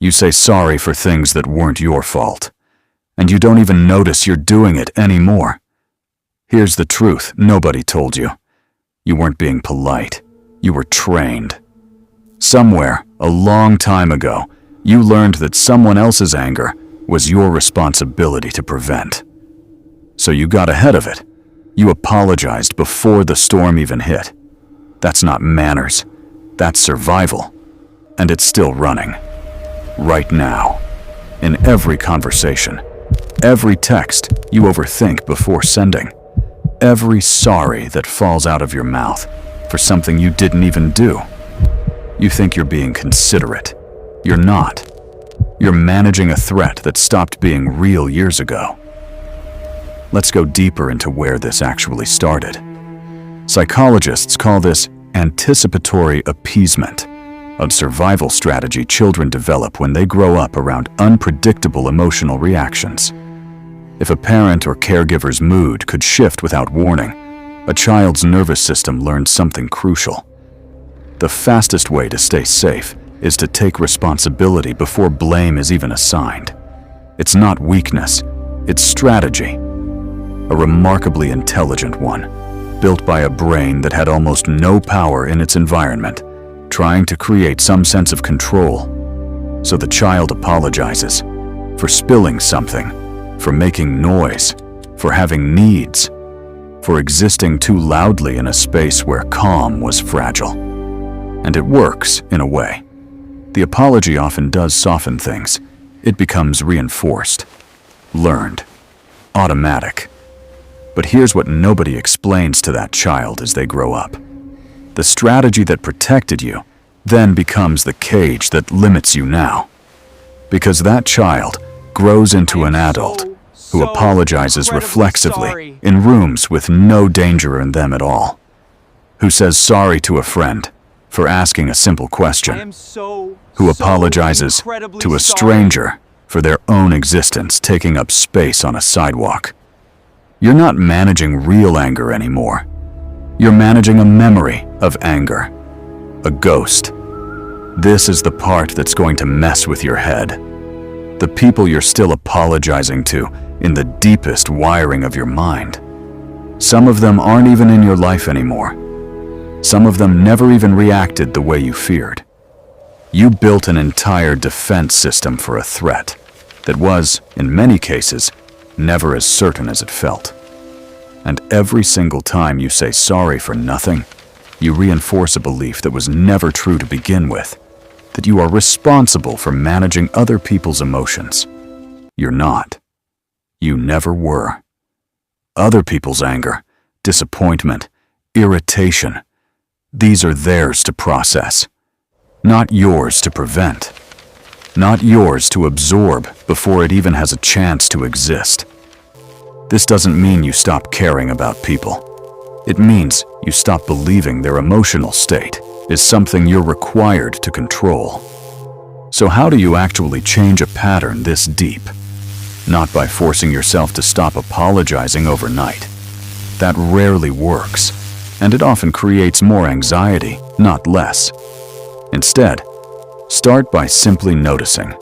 You say sorry for things that weren't your fault, and you don't even notice you're doing it anymore. Here's the truth nobody told you. You weren't being polite. You were trained. Somewhere, a long time ago, you learned that someone else's anger was your responsibility to prevent. So you got ahead of it. You apologized before the storm even hit. That's not manners. That's survival. And it's still running. Right now. In every conversation. Every text you overthink before sending. Every sorry that falls out of your mouth for something you didn't even do. You think you're being considerate. You're not. You're managing a threat that stopped being real years ago. Let's go deeper into where this actually started. Psychologists call this anticipatory appeasement, a survival strategy children develop when they grow up around unpredictable emotional reactions. If a parent or caregiver's mood could shift without warning, a child's nervous system learns something crucial. The fastest way to stay safe is to take responsibility before blame is even assigned. It's not weakness, it's strategy. A remarkably intelligent one, built by a brain that had almost no power in its environment, trying to create some sense of control. So the child apologizes for spilling something, for making noise, for having needs, for existing too loudly in a space where calm was fragile. And it works, in a way. The apology often does soften things. It becomes reinforced, learned, automatic. But here's what nobody explains to that child as they grow up. The strategy that protected you then becomes the cage that limits you now. Because that child grows into an adult who apologizes reflexively in rooms with no danger in them at all. Who says sorry to a friend for asking a simple question. Who apologizes to a stranger for their own existence taking up space on a sidewalk. You're not managing real anger anymore. You're managing a memory of anger. A ghost. This is the part that's going to mess with your head. The people you're still apologizing to in the deepest wiring of your mind. Some of them aren't even in your life anymore. Some of them never even reacted the way you feared. You built an entire defense system for a threat that was, in many cases, never as certain as it felt. And every single time you say sorry for nothing, you reinforce a belief that was never true to begin with, that you are responsible for managing other people's emotions. You're not. You never were. Other people's anger, disappointment, irritation, these are theirs to process, not yours to prevent, not yours to absorb before it even has a chance to exist. This doesn't mean you stop caring about people. It means you stop believing their emotional state is something you're required to control. So how do you actually change a pattern this deep? Not by forcing yourself to stop apologizing overnight. That rarely works, and it often creates more anxiety, not less. Instead, start by simply noticing.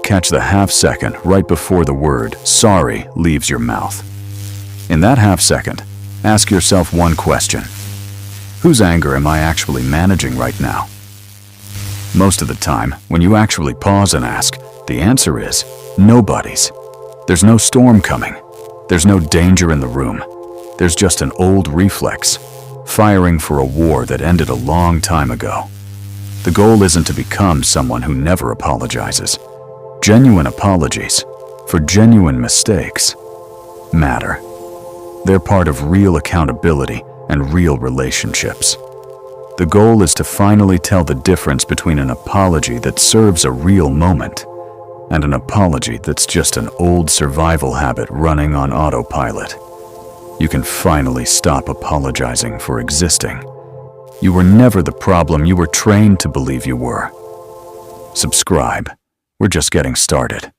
Catch the half second right before the word sorry leaves your mouth. In that half second, ask yourself one question. Whose anger am I actually managing right now? Most of the time, when you actually pause and ask, the answer is nobody's. There's no storm coming. There's no danger in the room. There's just an old reflex, firing for a war that ended a long time ago. The goal isn't to become someone who never apologizes. Genuine apologies for genuine mistakes matter. They're part of real accountability and real relationships. The goal is to finally tell the difference between an apology that serves a real moment and an apology that's just an old survival habit running on autopilot. You can finally stop apologizing for existing. You were never the problem you were trained to believe you were. Subscribe. We're just getting started.